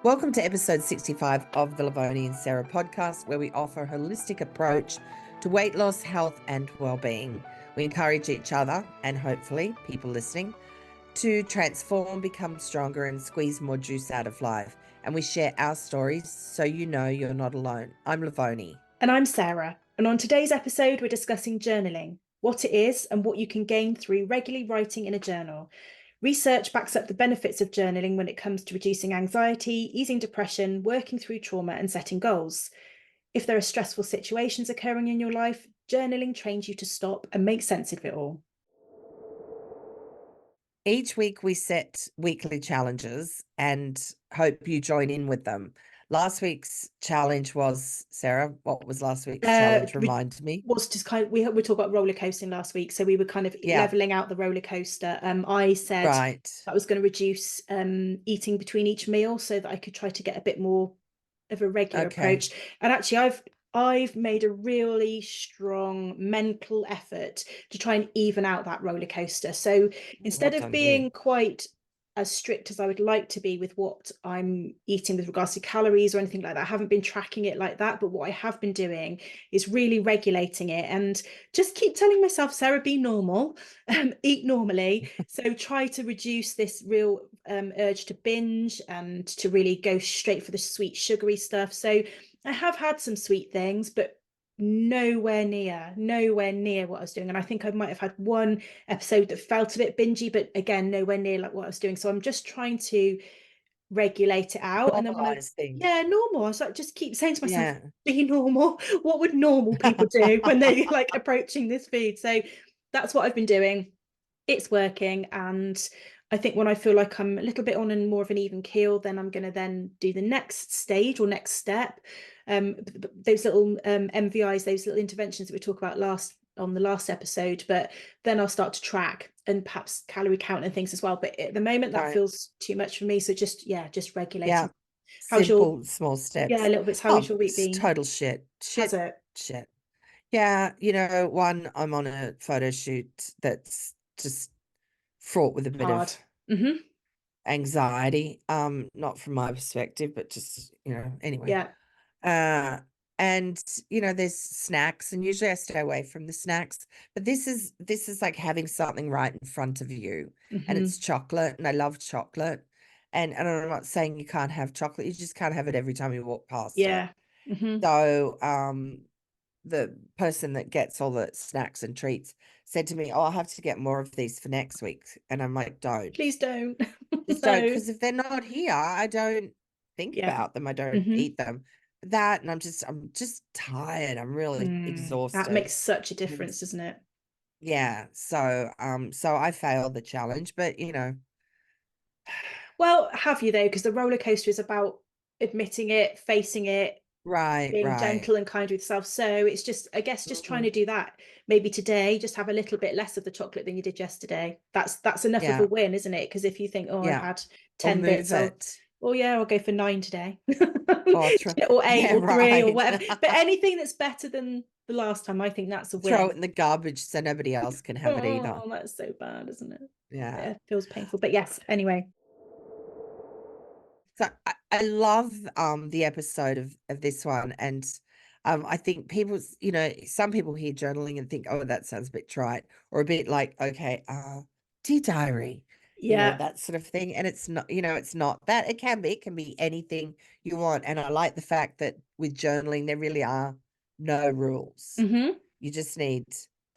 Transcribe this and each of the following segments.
Welcome to episode 65 of the Lovoni and Sarah podcast, where we offer a holistic approach to weight loss, health, and well-being. We encourage each other and hopefully people listening to transform, become stronger, and squeeze more juice out of life. And we share our stories so you know you're not alone. I'm Lovoni. And I'm Sarah. And on today's episode, we're discussing journaling, what it is and what you can gain through regularly writing in a journal. Research backs up the benefits of journaling when it comes to reducing anxiety, easing depression, working through trauma, and setting goals. If there are stressful situations occurring in your life, journaling trains you to stop and make sense of it all. Each week we set weekly challenges and hope you join in with them. Last week's challenge was, Sarah, what was last week's challenge? Remind me. Was just kind of, we talked about roller coasting last week, so we were kind of leveling out the roller coaster. I said I was going to reduce eating between each meal so that I could try to get a bit more of a regular approach. And actually, I've made a really strong mental effort to try and even out that roller coaster. So instead of being quite as strict as I would like to be with what I'm eating with regards to calories or anything like that, I haven't been tracking it like that. But what I have been doing is really regulating it and just keep telling myself, Sarah, be normal, eat normally. So try to reduce this real urge to binge and to really go straight for the sweet, sugary stuff. So I have had some sweet things, but nowhere near what I was doing. And I think I might have had one episode that felt a bit bingey, but again, nowhere near like what I was doing. So I'm just trying to regulate it out. Normalize and then when normal. I was like, just keep saying to myself, be normal. What would normal people do when they're like approaching this food? So that's what I've been doing. It's working. And I think when I feel like I'm a little bit on and more of an even keel, then I'm going to then do the next stage or next step. Those little MVIs, those little interventions that we talked about on the last episode, but then I'll start to track and perhaps calorie count and things as well. But at the moment that feels too much for me. So just regulating. Yeah. Simple, small steps. Yeah, a little bit. How's your week been? Total shit. Has it? Shit. Yeah, one, I'm on a photo shoot that's just fraught with a bit of anxiety. Not from my perspective, but just, anyway. Yeah. And there's snacks, and usually I stay away from the snacks, but this is like having something right in front of you, and it's chocolate, and I love chocolate. And I'm not saying you can't have chocolate, you just can't have it every time you walk past it. So the person that gets all the snacks and treats said to me, I'll have to get more of these for next week. And I'm like, please don't. Just don't, because if they're not here, I don't think about them. I don't eat them. That, and I'm just tired. I'm really exhausted. That makes such a difference, doesn't it? Yeah. So I failed the challenge, but well, have you though? Because the roller coaster is about admitting it, facing it, being gentle and kind with yourself. So it's just, I guess, just trying to do that. Maybe today, just have a little bit less of the chocolate than you did yesterday. That's enough of a win, isn't it? Because if you think, I've had 10 bits, I'll go for 9 today. Or 8 or 3 or whatever. But anything that's better than the last time, I think that's a win. Throw it in the garbage so nobody else can have it either. Oh, that's so bad, isn't it? Yeah. It feels painful. But yes, anyway. So I love the episode of this one, and I think people, some people hear journaling and think, oh, that sounds a bit trite, or a bit like, okay, tea diary, that sort of thing. And it's not, it's not that. It can be anything you want. And I like the fact that with journaling, there really are no rules. You just need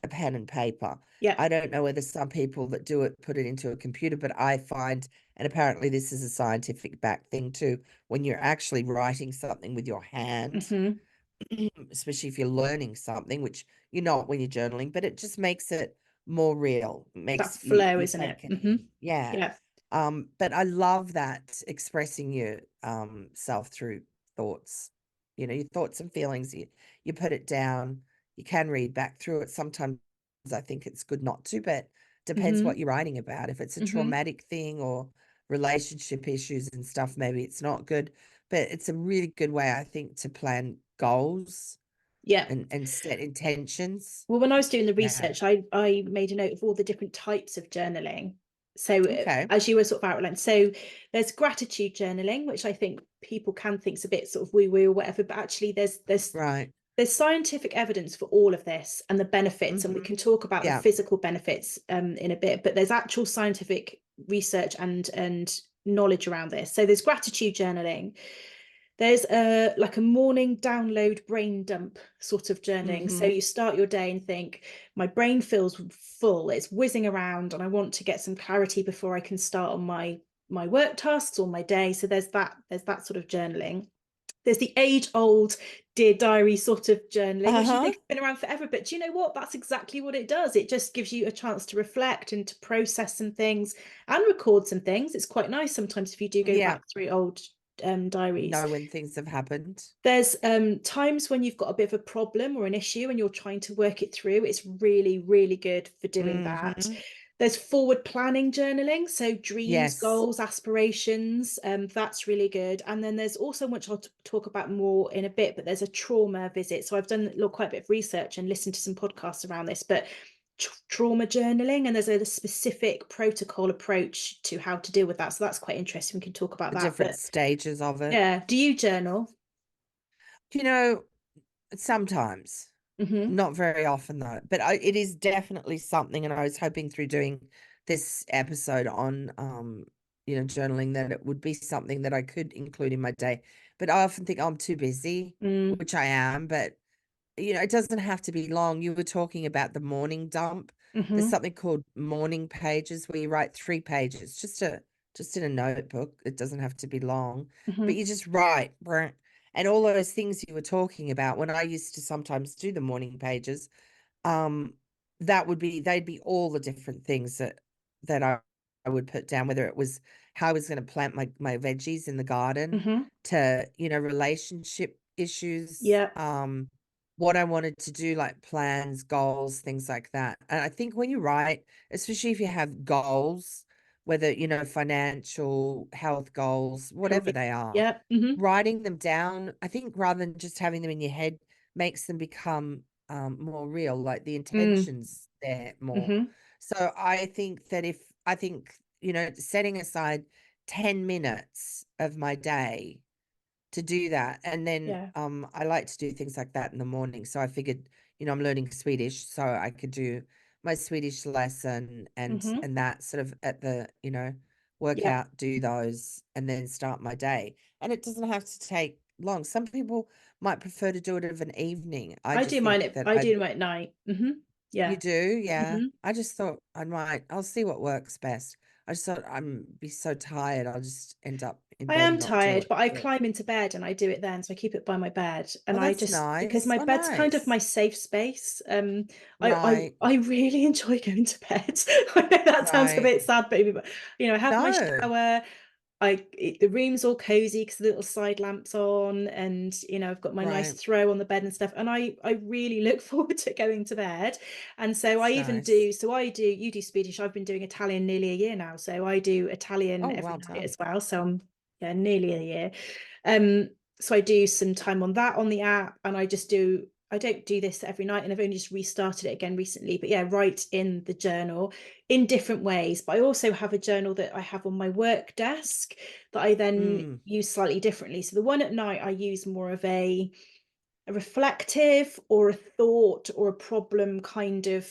a pen and paper. Yeah. I don't know whether some people that do it put it into a computer, but I find, and apparently this is a scientific back thing too, when you're actually writing something with your hand, especially if you're learning something, which you're not when you're journaling, but it just makes it more real. It makes that flow, isn't it? Yeah. But I love that, expressing your self through thoughts, your thoughts and feelings. You put it down. You can read back through it. Sometimes I think it's good not to, but depends what you're writing about. If it's a traumatic thing or relationship issues and stuff, maybe it's not good, but it's a really good way, I think, to plan goals and set intentions. Well, when I was doing the research, I made a note of all the different types of journaling. So Okay. as you were sort of outlined, so there's gratitude journaling, which I think people can think is a bit sort of woo-woo or whatever, but actually there's scientific evidence for all of this and the benefits, and we can talk about the physical benefits in a bit, but there's actual scientific research and knowledge around this. So there's gratitude journaling. There's like a morning download brain dump sort of journaling. So you start your day and think, my brain feels full, it's whizzing around, and I want to get some clarity before I can start on my work tasks or my day. So there's that sort of journaling. There's the age-old Dear Diary sort of journaling, which you think has been around forever, but do you know what? That's exactly what it does. It just gives you a chance to reflect and to process some things and record some things. It's quite nice sometimes if you do go back through old diaries. Know when things have happened. There's times when you've got a bit of a problem or an issue and you're trying to work it through. It's really, really good for doing that. There's forward planning journaling, so dreams, goals, aspirations. That's really good. And then there's also, which I'll talk about more in a bit, but there's a trauma visit. So I've done quite a bit of research and listened to some podcasts around this, but trauma journaling, and there's a specific protocol approach to how to deal with that. So that's quite interesting. We can talk about that. Different stages of it. Yeah. Do you journal? You know, sometimes. Not very often though, but it is definitely something, and I was hoping through doing this episode on journaling that it would be something that I could include in my day. But I often think I'm too busy, which I am, but it doesn't have to be long. You were talking about the morning dump. There's something called morning pages where you write 3 pages, just in a notebook. It doesn't have to be long, but you just write. And all those things you were talking about, when I used to sometimes do the morning pages, they'd be all the different things that I would put down, whether it was how I was going to plant my veggies in the garden, to, relationship issues, what I wanted to do, like plans, goals, things like that. And I think when you write, especially if you have goals, whether, financial, health goals, whatever they are, writing them down, I think rather than just having them in your head makes them become more real, like the intentions there more. So I think that setting aside 10 minutes of my day to do that, and then I like to do things like that in the morning. So I figured, I'm learning Swedish, so I could do my Swedish lesson and that sort of at the, work out, do those, and then start my day. And it doesn't have to take long. Some people might prefer to do it of an evening. I do mine at night. Yeah. You do? Yeah. I just thought I'll see what works best. I just thought I'd be so tired, I'll just end up in bed. I am and not do tired, it. but I climb into bed and I do it then. So I keep it by my bed. And I just, nice. because my bed's kind of my safe space. I really enjoy going to bed. I know that sounds a bit sad, baby, but I have my shower. The room's all cozy because the little side lamps on, and I've got my nice throw on the bed and stuff, and I really look forward to going to bed. And so I even do, you do Swedish, I've been doing Italian nearly a year now, so I do Italian every night as well, so I'm nearly a year. So I do some time on that on the app, and I don't do this every night, and I've only just restarted it again recently, but write in the journal in different ways. But I also have a journal that I have on my work desk that I then use slightly differently. So the one at night I use more of a reflective or a thought or a problem kind of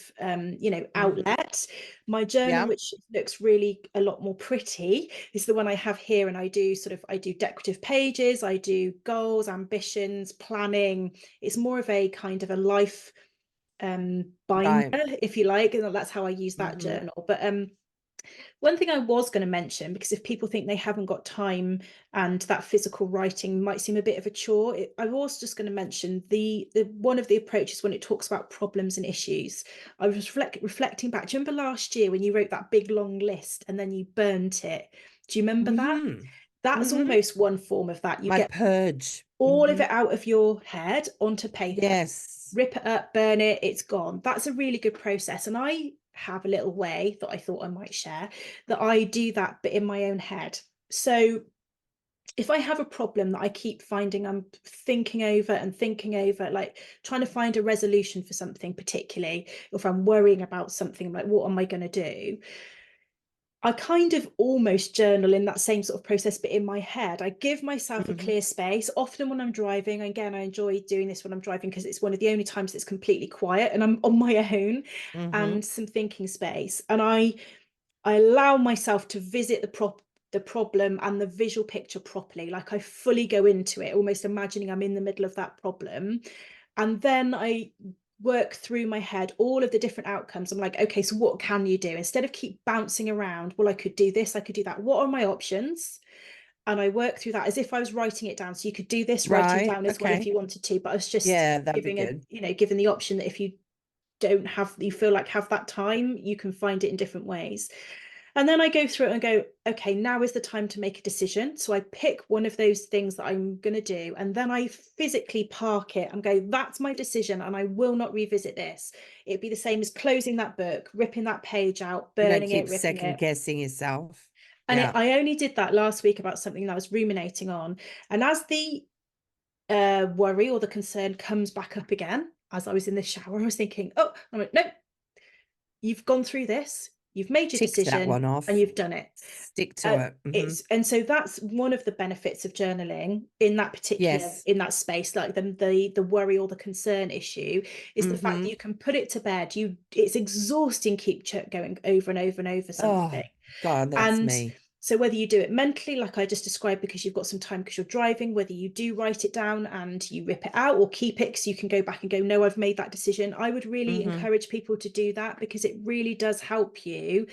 outlet. My journal, which looks really a lot more pretty, is the one I have here, and I do decorative pages, I do goals, ambitions, planning. It's more of a kind of a life binder, if you like, and that's how I use that journal. But one thing I was going to mention, because if people think they haven't got time and that physical writing might seem a bit of a chore, I was just going to mention the one of the approaches when it talks about problems and issues. I was reflecting back. Do you remember last year when you wrote that big long list and then you burnt it? Do you remember that? That's almost one form of that. You get purge all of it out of your head onto paper, rip it up, burn it, it's gone. That's a really good process. And I have a little way that I thought I might share, that I do that, but in my own head. So if I have a problem that I keep finding I'm thinking over, like trying to find a resolution for something particularly, or if I'm worrying about something, like what am I going to do? I kind of almost journal in that same sort of process, but in my head, I give myself a clear space. Often when I'm driving, again, I enjoy doing this when I'm driving because it's one of the only times it's completely quiet and I'm on my own, and some thinking space. And I allow myself to visit the problem and the visual picture properly. Like I fully go into it, almost imagining I'm in the middle of that problem. And then I work through my head all of the different outcomes. I'm like, okay, so what can you do? Instead of keep bouncing around, well, I could do this, I could do that. What are my options? And I work through that as if I was writing it down. So you could do this writing Right. down as well if Okay. you wanted to, but I was just Yeah, that'd be giving good. given the option that if you don't have, you feel like have that time, you can find it in different ways. And then I go through it and go, okay, now is the time to make a decision. So I pick one of those things that I'm going to do, and then I physically park it and go, that's my decision, and I will not revisit this. It'd be the same as closing that book, ripping that page out, You don't burning keep it, ripping second it. guessing yourself. And Yeah. I only did that last week about something that I was ruminating on. And as the worry or the concern comes back up again, as I was in the shower, I was thinking, oh, I went, no, you've gone through this, you've made your Tick that decision, one and off. you've done it. Stick to it. It's and so that's one of the benefits of journaling in that particular Yes. in that space, like the worry or the concern issue, is the fact that you can put it to bed. It's exhausting keep going over and over and over something. Oh, God, that's And me. so whether you do it mentally, like I just described, because you've got some time because you're driving, whether you do write it down and you rip it out or keep it so you can go back and go, no, I've made that decision. I would really encourage people to do that because it really does help you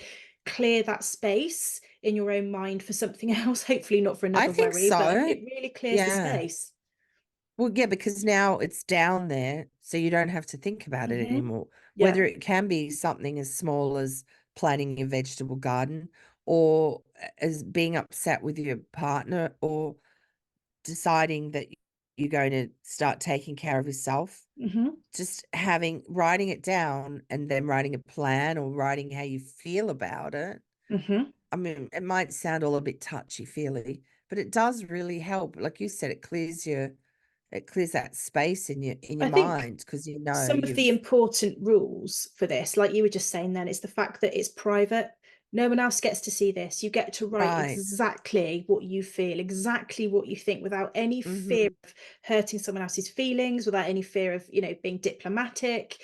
clear that space in your own mind for something else, hopefully not for I another think worry, but so. it really clears the Yeah. space. Well, yeah, because now it's down there, so you don't have to think about it anymore. Yeah. Whether it can be something as small as planting a vegetable garden or as being upset with your partner or deciding that you're going to start taking care of yourself. Just writing it down and then writing a plan or writing how you feel about it. I mean, it might sound all a bit touchy-feely, but it does really help. Like you said, it clears that space in your I think mind because you know some of the you've important rules for this, like you were just saying then, is the fact that it's private. No one else gets to see this. You get to write right. exactly what you feel, exactly what you think, without any fear Mm-hmm. of hurting someone else's feelings, without any fear of, being diplomatic.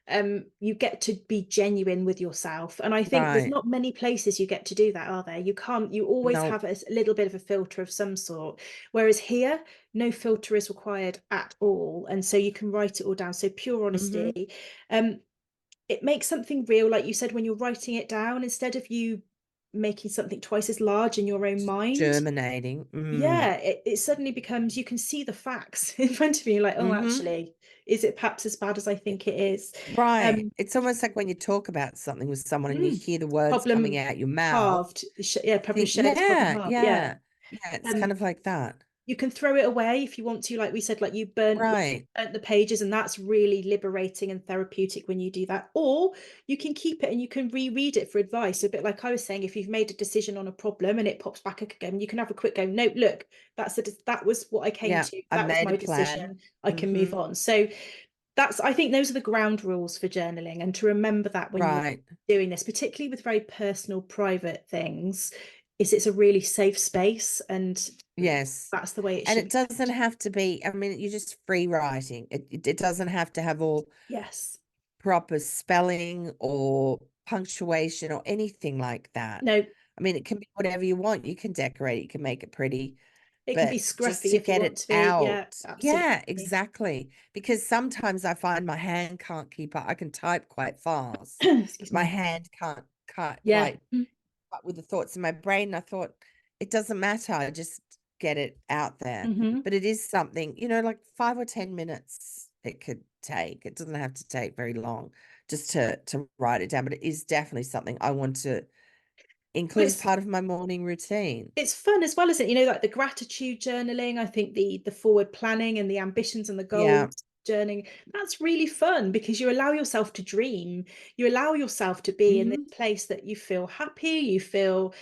You get to be genuine with yourself. And I think there's Right. not many places you get to do that, are there? You always No. have a little bit of a filter of some sort. Whereas here, no filter is required at all. And so you can write it all down. So pure Mm-hmm. honesty. It makes something real, like you said, when you're writing it down, instead of you making something twice as large in your own mind. Germinating. Yeah, it suddenly becomes, you can see the facts in front of you, like, oh, Mm-hmm. actually, is it perhaps as bad as I think it is? Right. Um, It's almost like when you talk about something with someone and you mm, hear the words coming problem out your mouth, halved. Yeah, problem think, shared is problem yeah, halved. Yeah. yeah. Yeah, it's kind Um, of like that. you can throw it away if you want to, like we said, like you Right. burnt the pages, and that's really liberating and therapeutic when you do that. Or you can keep it and you can reread it for advice, a bit like I was saying. If you've made a decision on a problem and it pops back again, you can have a quick go, no, look, that was what I came Yeah. to, I that was made a my plan. decision, I can move Mm-hmm. on. So I think those are the ground rules for journaling, and to remember that when you're Right. doing this, particularly with very personal, private things, is it's a really safe space, and Yes. that's the way it And should it be doesn't kept. have to be, I mean, you're just free writing. It doesn't have to have all Yes. proper spelling or punctuation or anything like that. No, I mean, it can be whatever you want. You can decorate it, you can make it pretty, it can be but just scruffy to if you get want it to be. out. Yeah, absolutely. Yeah, exactly. Because sometimes I find my hand can't keep up. I can type quite fast, Excuse but my me. hand can't Yeah. quite up with the thoughts in my brain. I thought it doesn't matter. I just get it out there. Mm-hmm. But it is something, like 5 or 10 minutes it could take. It doesn't have to take very long just to write it down. But it is definitely something I want to Well, include as part of my morning routine. it's fun as well, isn't it? Like the gratitude journaling, I think the forward planning and the ambitions and the goals Yeah. journaling, that's really fun because you allow yourself to dream. You allow yourself to be in this Hmm. place that you feel happy, you feel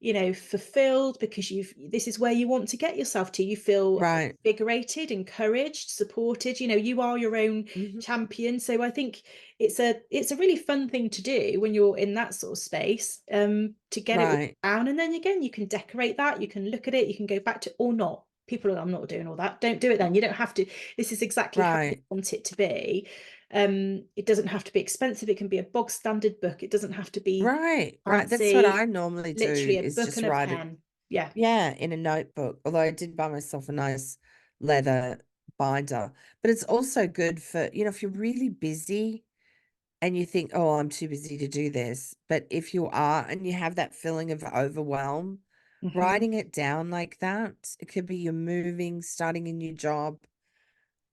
you know, fulfilled because this is where you want to get yourself to. You feel invigorated, encouraged, supported. You know, you are your own champion. So I think it's a really fun thing to do when you're in that sort of space, to get it all down. And then again, you can decorate that, you can look at it, you can go back to, or not. People are, I'm not doing all that. Don't do it then. You don't have to. This is exactly how you want it to be. It doesn't have to be expensive. It can be a bog standard book. It doesn't have to be right. fancy. That's what I normally do, Literally a is book just and a write it. pen. Yeah. Yeah, in a notebook. Although I did buy myself a nice leather binder. But it's also good for, you know, if you're really busy and you think, oh, I'm too busy to do this. But if you are and you have that feeling of overwhelm, writing it down like that, it could be you're moving, starting a new job,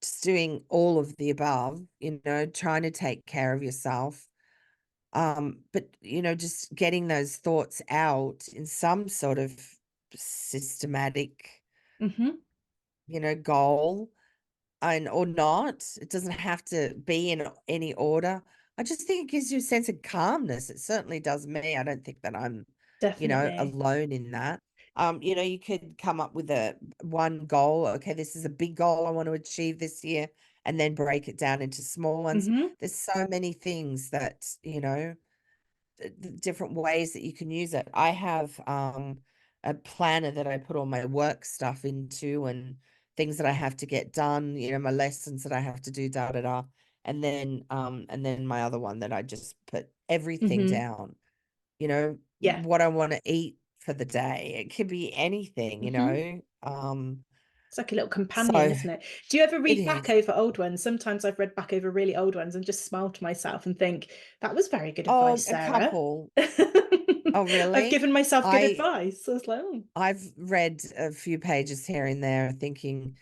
just doing all of the above, you know, trying to take care of yourself. But you know, just getting those thoughts out in some sort of systematic, you know, goal, and or not. It doesn't have to be in any order. I just think it gives you a sense of calmness. It certainly does me. I don't think that I'm, you know, Definitely. alone in that. You know, you could come up with a one goal. Okay, this is a big goal I want to achieve this year, and then break it down into small ones. There's so many things that, you know, the different ways that you can use it. I have a planner that I put all my work stuff into, and things that I have to get done, you know, my lessons that I have to do, da da da. And then my other one that I just put everything down, you know, Yeah. what I want to eat for the day. It could be anything, you know. It's like a little companion, So isn't it? Do you ever it read back is. over old ones? Sometimes I've read back over really old ones and just smile to myself and think, that was very good Oh, advice, a Sarah. couple. Oh, I've really? given myself good I advice. So I was like, oh. I've read a few pages here and there thinking,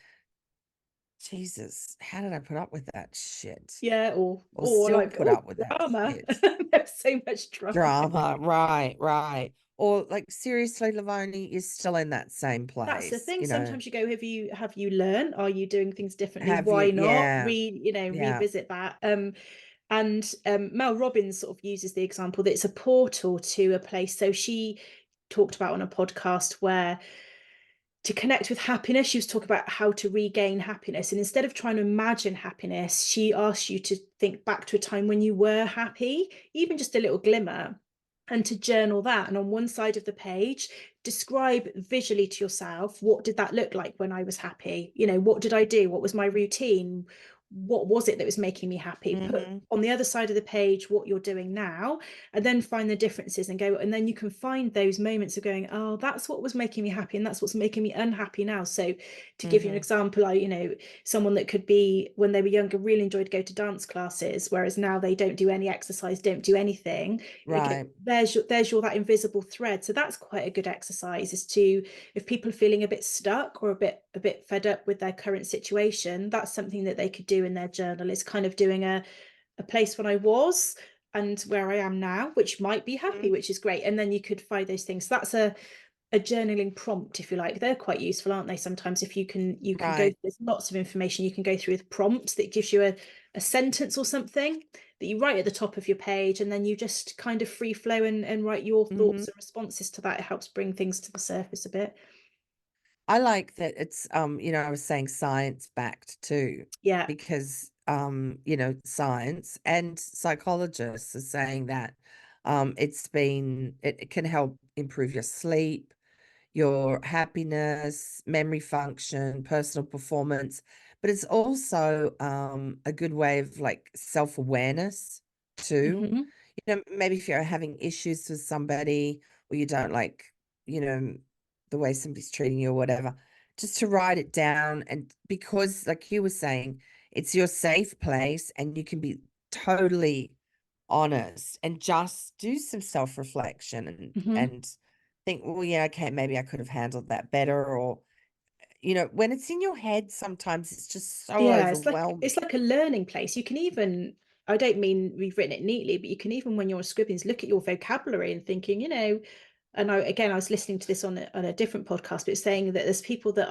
Jesus, how did I put up with that shit? Yeah, Or or still like, put oh, up with that drama. shit? There's so much drama. Drama, right, right. Or like, seriously, Lovoni, you're still in that same That's the place, thing. you know? Sometimes you go, have you learned? Are you doing things differently? Have you? Why not? Yeah, yeah. Revisit that. And Mel Robbins sort of uses the example that it's a portal to a place. So she talked about on a podcast where to connect with happiness, she was talking about how to regain happiness. And instead of trying to imagine happiness, she asked you to think back to a time when you were happy, even just a little glimmer, and to journal that. And on one side of the page, describe visually to yourself, what did that look like when I was happy? You know, what did I do? What was my routine? What was it that was making me happy? Put on the other side of the page what you're doing now, and then find the differences and go, and then you can find those moments of going, oh, that's what was making me happy and that's what's making me unhappy now. So to give you an example, you know, someone that could be, when they were younger, really enjoyed to go to dance classes, whereas now they don't do any exercise, don't do anything. Right. There's your that invisible thread. So that's quite a good exercise, is to, if people are feeling a bit stuck or a bit fed up with their current situation, that's something that they could do in their journal, is kind of doing a place when I was and where I am now, which might be happy, which is great. And then you could find those things. So that's a journaling prompt, if you like. They're quite useful, aren't they? Sometimes if you can go, there's lots of information you can go through with prompts that gives you a sentence or something that you write at the top of your page, and then you just kind of free flow and write your thoughts and responses to that. It helps bring things to the surface a bit. I like that it's, you know, I was saying science backed too. Yeah. Because, you know, science and psychologists are saying that it can help improve your sleep, your happiness, memory function, personal performance, but it's also a good way of like self-awareness too. You know, maybe if you're having issues with somebody, or you don't like, you know, the way somebody's treating you or whatever, just to write it down. And because, like you were saying, it's your safe place and you can be totally honest and just do some self-reflection and think, well, yeah, okay, maybe I could have handled that better. Or, you know, when it's in your head, sometimes it's just so Yeah, it's overwhelming. like a learning place. You can even, I don't mean we've written it neatly, but you can even, when you're scribbling, look at your vocabulary and thinking, you know, and I was listening to this on a different podcast, but it's saying that there's people that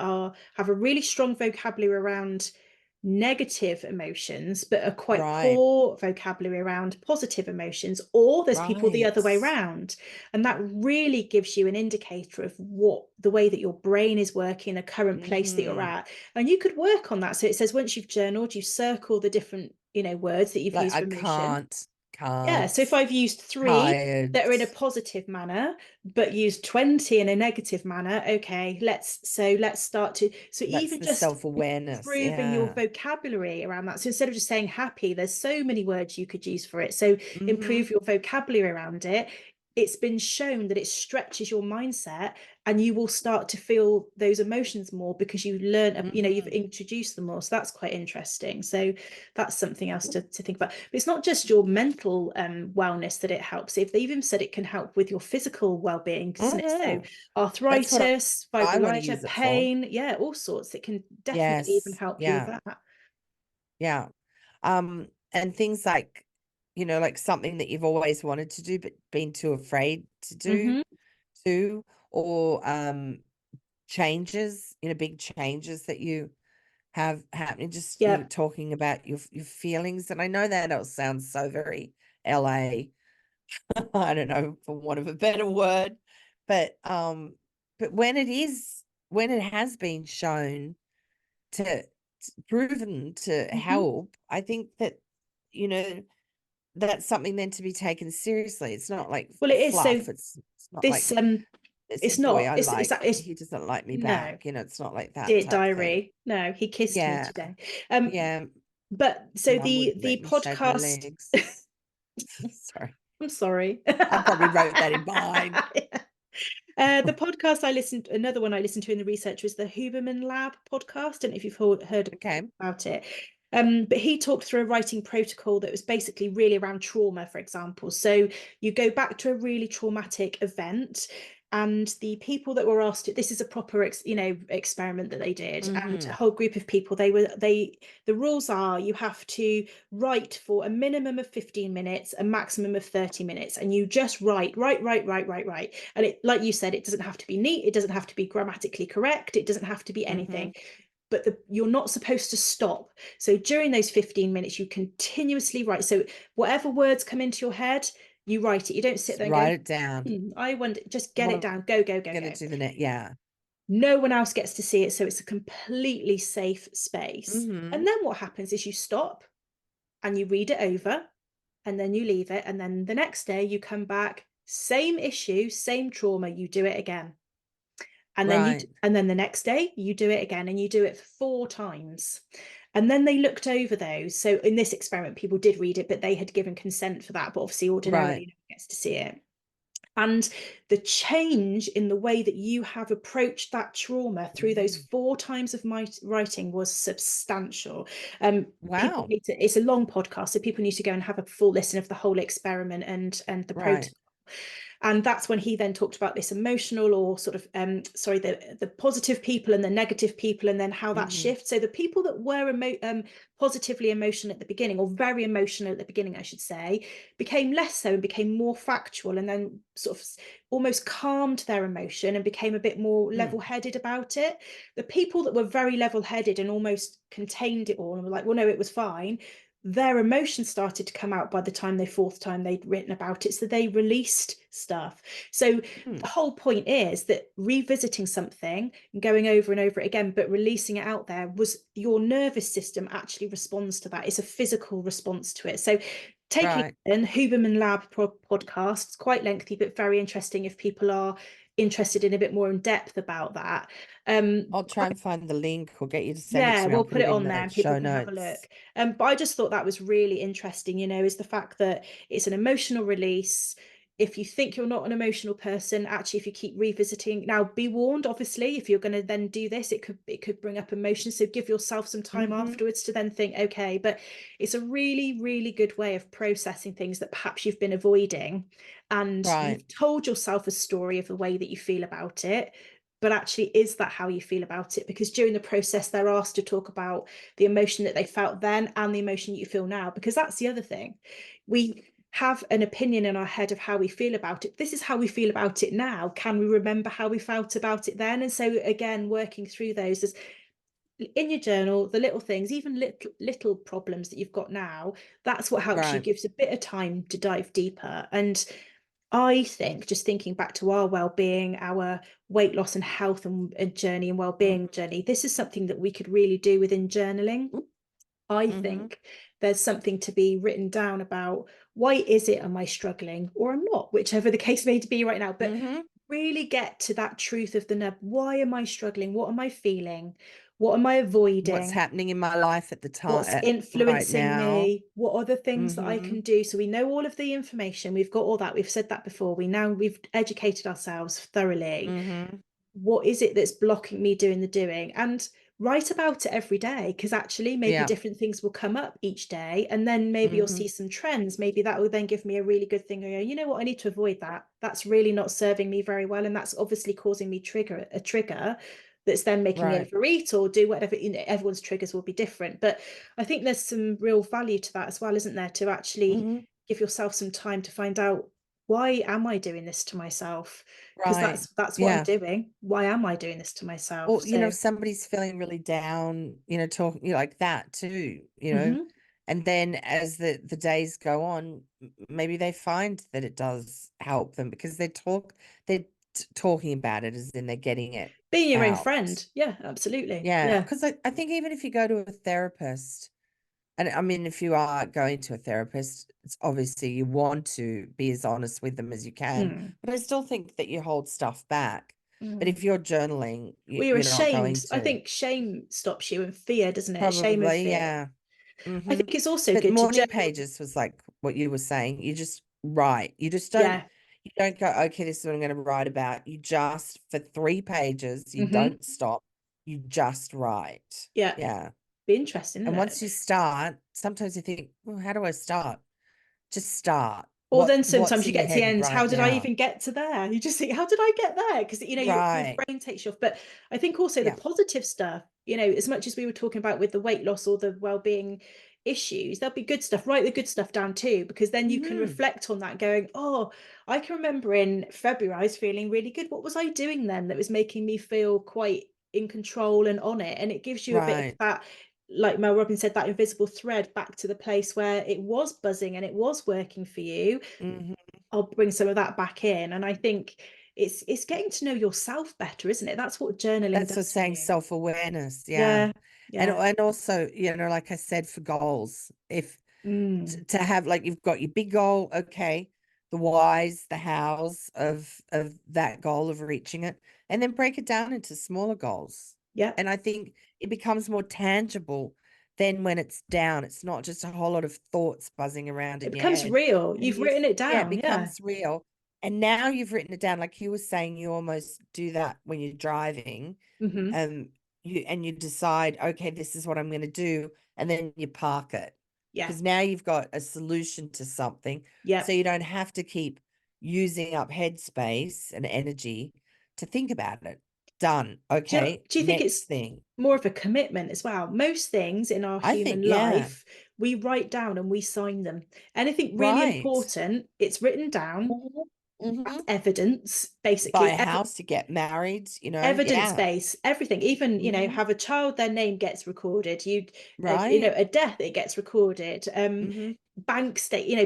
have a really strong vocabulary around negative emotions, but a quite poor vocabulary around positive emotions, or there's people the other way around. And that really gives you an indicator of what the way that your brain is working, the current place that you're at. And you could work on that. So it says once you've journaled, you circle the different, words that you've used for emotion. Yeah, so if I've used 3 that are in a positive manner, but used 20 in a negative manner, okay, let's start to, so that's even just self-awareness, improving your vocabulary around that. So instead of just saying happy, there's so many words you could use for it. So improve your vocabulary around it. It's been shown that it stretches your mindset, and you will start to feel those emotions more because you learn, you've introduced them more. So that's quite interesting. So that's something else to think about. But it's not just your mental wellness that it helps. They've even said it can help with your physical well-being, isn't it? So arthritis, fibromyalgia, pain, yeah, all sorts. It can definitely even help you with that. Yeah. And things like, like something that you've always wanted to do but been too afraid to do too, or changes, big changes that you have happening. Just you talking about your feelings, and I know that it sounds so very LA, I don't know, for want of a better word, but when it has been shown to proven to help, I think that that's something then to be taken seriously. It's not like it is. fluff. So it's not this like it's a boy not I like, it's he doesn't like me no, back, it's not like that Dear type thing. Diary, no, he kissed me today. Yeah, but so Mum wouldn't let the me shave my podcast legs. Sorry, I'm sorry. I probably wrote that in mine. The podcast another one I listened to in the research was the Huberman Lab podcast. I don't know if you've heard about it. But he talked through a writing protocol that was basically really around trauma, for example. So you go back to a really traumatic event, and the people that were asked, this is a proper experiment that they did, and a whole group of people, the rules are you have to write for a minimum of 15 minutes, a maximum of 30 minutes, and you just write. And it, like you said, it doesn't have to be neat, it doesn't have to be grammatically correct, it doesn't have to be anything. But you're not supposed to stop. So during those 15 minutes, you continuously write. So whatever words come into your head, you write it. You don't sit there and write it down. I want just get it down. Go. Gonna do the net. Yeah. No one else gets to see it, so it's a completely safe space. And then what happens is you stop and you read it over, and then you leave it, and then the next day you come back, same issue, same trauma, you do it again. And then and then the next day you do it again, and you do it 4 times. And then they looked over those. So in this experiment, people did read it, but they had given consent for that. But obviously, ordinarily, no one gets to see it. And the change in the way that you have approached that trauma through those 4 times of my writing was substantial. Wow. It's a long podcast, so people need to go and have a full listen of the whole experiment and the protocol. And that's when he then talked about this emotional, or sort of the positive people and the negative people, and then how that shifts. So the people that were positively emotional at the beginning, or very emotional at the beginning, I should say, became less so and became more factual, and then sort of almost calmed their emotion and became a bit more level-headed about it. The people that were very level-headed and almost contained it all and were like, well, no, it was fine, their emotions started to come out by the time the 4th time they'd written about it. So they released stuff. So the whole point is that revisiting something and going over and over it again, but releasing it out there, was your nervous system actually responds to that. It's a physical response to it. So take a listen. Huberman Lab podcast. It's quite lengthy, but very interesting if people are interested in a bit more in depth about that. I'll try and find the link, or get you to send it to me. We'll put it on there and people can have a look. But I just thought that was really interesting, is the fact that it's an emotional release. If you think you're not an emotional person, actually, if you keep revisiting, now be warned, obviously, if you're going to then do this, it could bring up emotions. So give yourself some time afterwards to then think, okay, but it's a really, really good way of processing things that perhaps you've been avoiding. And you've told yourself a story of the way that you feel about it. But actually, is that how you feel about it? Because during the process, they're asked to talk about the emotion that they felt then and the emotion you feel now, because that's the other thing. We have an opinion in our head of how we feel about it. This is how we feel about it now. Can we remember how we felt about it then? And so again, working through those, in your journal, the little things, even little problems that you've got now, that's what helps you, gives a bit of time to dive deeper. And I think, just thinking back to our well-being, our weight loss and health and journey and well-being journey, this is something that we could really do within journaling. I think there's something to be written down about, why is it am I struggling, or I'm not, whichever the case may be right now, but really get to that truth of the nub. Why am I struggling? What am I feeling? What am I avoiding? What's happening in my life at the time? What's influencing me? What are the things that I can do? So we know all of the information. We've got all that. We've said that before. We've educated ourselves thoroughly. What is it that's blocking me doing the doing? And write about it every day, because actually maybe different things will come up each day, and then maybe you'll see some trends. Maybe that will then give me a really good thing. You know what, I need to avoid that. That's really not serving me very well, and that's obviously causing me a trigger that's then making me overeat or do whatever. You know, everyone's triggers will be different, but I think there's some real value to that as well, isn't there, to actually give yourself some time to find out, why am I doing this to myself? Because that's what I'm doing. Why am I doing this to myself? Or, you know, if somebody's feeling really down, you know, talking like that too, you know, and then as the days go on, maybe they find that it does help them, because they're talking about it, as in they're getting it being your own out. friend. Yeah, absolutely. Yeah, because I think even if you go to a therapist, and I mean, if you are going to a therapist, it's obviously you want to be as honest with them as you can, but I still think that you hold stuff back. But if you're journaling, Well, you're you're not going ashamed. I to. think shame stops you, and fear, doesn't it? Shame and Probably, fear. yeah. I think it's also But good to morning journal. pages was like what you were saying. You just write. You just don't. Yeah. You don't go, okay, this is what I'm going to write about. You just, for 3 pages, you don't stop. You just write. Yeah. Yeah. Be interesting, isn't And it? once you start, sometimes you think, well, how do I start? Just start. Or then What's sometimes you in your get to the head end, how right did I now? even get to there? You just think, how did I get there? Because, you know, your Right. brain takes you off. But I think also the Yeah. positive stuff, you know, as much as we were talking about with the weight loss or the well-being issues, there'll be good stuff. Write the good stuff down too, because then you can reflect on that, going, oh, I can remember in February I was feeling really good. What was I doing then that was making me feel quite in control and on it? And it gives you a bit of that, like Mel Robbins said, that invisible thread back to the place where it was buzzing and it was working for you. I'll bring some of that back in. And I think it's getting to know yourself better, isn't it? That's what journaling That's what does for saying you. self-awareness. Yeah. Yeah. Yeah. And also, you know, like I said, for goals, if to have, like, you've got your big goal, okay, the whys, the hows of that goal, of reaching it, and then break it down into smaller goals. Yeah. And I think it becomes more tangible than when it's down. It's not just a whole lot of thoughts buzzing around It in your becomes head. real. And You've written it it down. Yeah. becomes real. And now you've written it down, like you were saying, you almost do that when you're driving. You decide, okay, this is what I'm going to do, and then you park it, Yeah. because now you've got a solution to something. Yeah. So you don't have to keep using up headspace and energy to think about it. Done. Okay. Do you think Next it's thing. more of a commitment as well? Most things in our I think, human yeah. life, we write down and we sign them. Anything really Right. important, it's written down. That's Mm-hmm. evidence, Buy basically. a house, to get married, you know. Evidence Yeah. base, everything. Even, you know, Mm-hmm. have a child, their name gets recorded. You know, Right. a death, it gets recorded. Banks Yeah.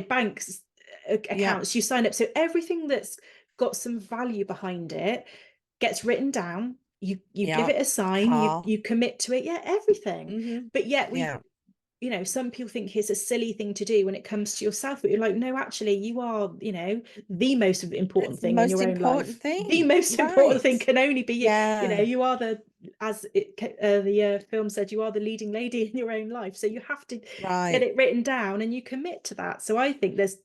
accounts, you sign up. So everything that's got some value behind it gets written down. You give Yeah. it a sign. Car. You commit to it. Yeah, everything. But yet Yeah. you know, some people think it's a silly thing to do when it comes to yourself, but you're like, no, actually, you are, you know, the most important It's the thing in most your own important life. The thing. most important Right. thing can only be you. You know, Yeah. you are the film said, you are the leading lady in your own life. So you have to get Right. it written down and you commit to that. So I think there's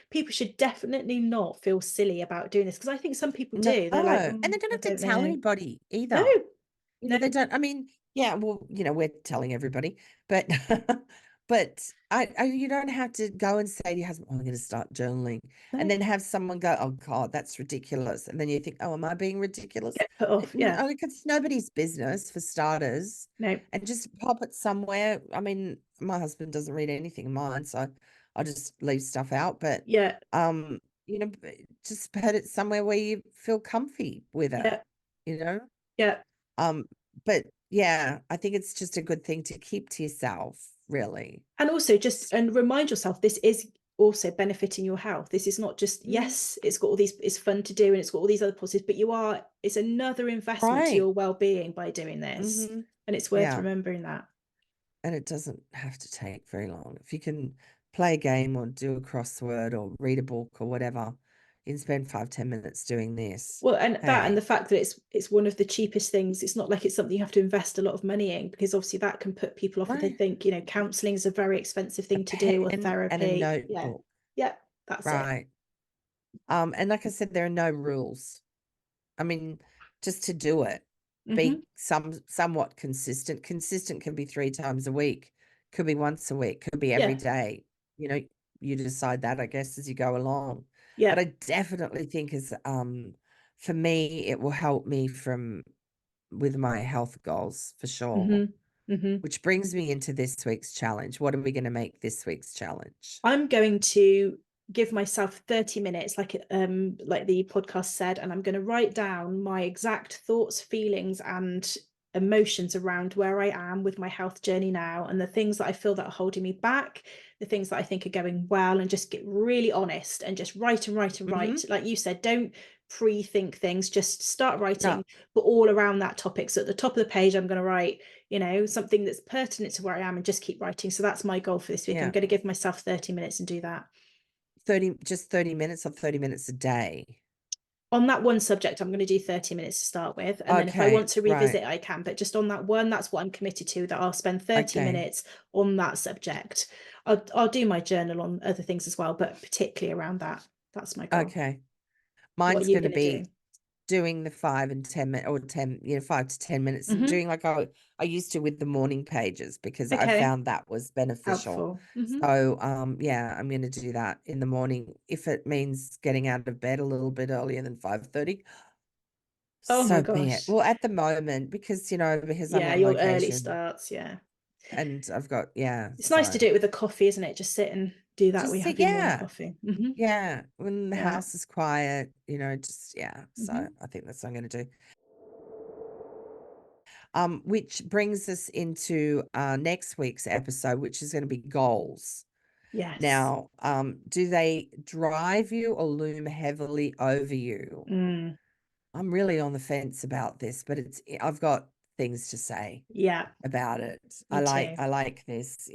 people should definitely not feel silly about doing this, because I think some people No. do. They're like, And they don't I have to don't tell know. anybody No, either. You know, no, they don't. I mean, yeah, well, you know, we're telling everybody, but but you don't have to go and say to your husband, "Oh, I'm going to start journaling," and no. then have someone go, "Oh God, that's ridiculous," and then you think, "Oh, am I being ridiculous?" Get put off. Yeah. No, because it's nobody's business, for starters, No. and just pop it somewhere. I mean, my husband doesn't read anything of mine, so I just leave stuff out. But Yeah. you know, just put it somewhere where you feel comfy with it. Yeah. You know. Yeah. Um, but yeah, I think it's just a good thing to keep to yourself, really. And also and remind yourself, this is also benefiting your health. This is not just, yes, it's got all these, it's fun to do and it's got all these other positives, but it's another investment to Right. your well-being by doing this. And it's worth remembering that. And it doesn't have to take very long. If you can play a game or do a crossword or read a book or whatever, you can spend 5-10 minutes doing this. Well, and that, and the fact that it's one of the cheapest things. It's not like it's something you have to invest a lot of money in, because obviously that can put people off if they think, counselling is a very expensive thing to do, or therapy. And a notebook. Yeah, that's it. And like I said, there are no rules. I mean, just to do it, be somewhat consistent. Consistent can be 3 times a week, could be once a week, could be every day. You decide that, I guess, as you go along. But I definitely think for me, it will help me with my health goals for sure. Which brings me into this week's challenge. What are we going to make this week's challenge? I'm going to give myself 30 minutes, like the podcast said, and I'm going to write down my exact thoughts, feelings, and emotions around where I am with my health journey now, and the things that I feel that are holding me back, the things that I think are going well, and just get really honest and just write and write and write. Like you said, don't pre-think things, just start writing, but all around that topic. So at the top of the page, I'm going to write, something that's pertinent to where I am, and just keep writing. So that's my goal for this week. I'm going to give myself 30 minutes and do that. 30 minutes or 30 minutes a day? On that one subject, I'm going to do 30 minutes to start with. And then if I want to revisit, I can. But just on that one, that's what I'm committed to, that I'll spend 30 minutes on that subject. I'll do my journal on other things as well, but particularly around that. That's my goal. Okay. Mine's going to be doing the 5 and 10 minutes, or 10, 5 to 10 minutes, and doing like I used to with the morning pages, because I found that was beneficial. So I'm going to do that in the morning, if it means getting out of bed a little bit earlier than 5:30. Oh my gosh. Well, at the moment, because because I'm on your location, early starts, and I've got it's nice to do it with a coffee, isn't it? Just sit and do that when you have your morning coffee. When the house is quiet, so I think that's what I'm going to do. Which brings us into next week's episode, which is going to be goals. Yes. Now, do they drive you or loom heavily over you? I'm really on the fence about this, but I've got things to say about it. I like this.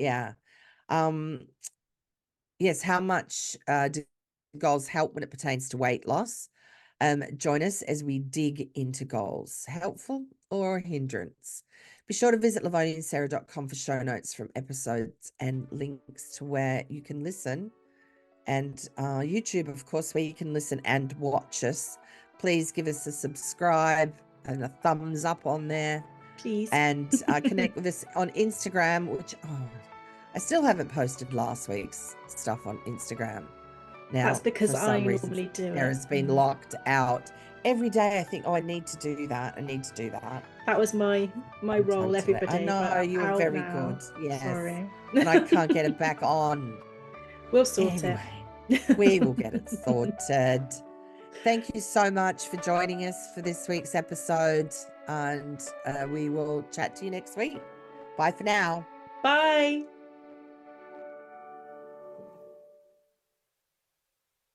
Yes, how much do goals help when it pertains to weight loss? Join us as we dig into goals. Helpful or a hindrance? Be sure to visit lovoniandsarah.com for show notes from episodes and links to where you can listen. And YouTube, of course, where you can listen and watch us. Please give us a subscribe and a thumbs up on there. Please. And connect with us on Instagram, which, I still haven't posted last week's stuff on Instagram. Now, that's because I normally do it. Sarah's been locked out. Every day I think, I need to do that. I need to do that. That was my role, everybody. I know, you were very good. Yes. Sorry. And I can't get it back on. We'll sort it. We will get it sorted. Thank you so much for joining us for this week's episode. And we will chat to you next week. Bye for now. Bye.